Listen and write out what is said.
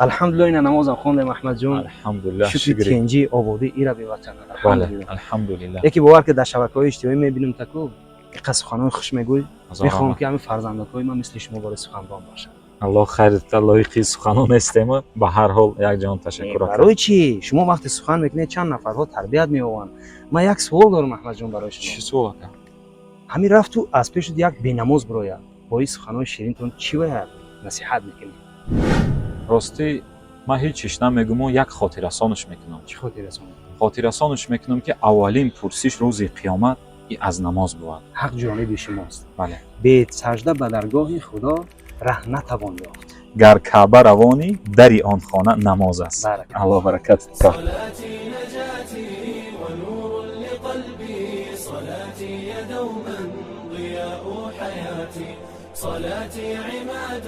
الحمدلله این نماز خواندم احمد جون. الحمدلله. شکر تنجی آبادی ایرا به وطن. الحمدلله. الحمدلله. یکی باور که در شبکه‌های اجتماعی می‌بینیم تکو که قصه خانم خوش میگوی. میخوام که همین فرزندکای من مثل شما بار سخنران باشن. الله خیرت لایق سخنان استیم. به هر حال یک جان تشکر. برای چی؟ شما وقتی سخن میکنید چند نفرها تربیت میآورن. من یک سوال دارم احمد جون برای شما. چی سوال کنم؟ همین رفت تو از پیش یک بی‌نماز برایا. با این سخنای شیرینتون چی باید نصیحت میکنید؟ راستی من هیچ چیز نمیگم، یک خاطرسانش میکنم. چی خاطرسان؟ خاطرسانش میکنم که اولین پرسش روز قیامت از نماز بود. حق جانب شماست. بله. به سجده به درگاه خدا ره نتوان یافت. گر کعبه روانی دری آن خانه نماز است. الله برکت. صلاتي دوما ضياء حياتي، صلاتي عماد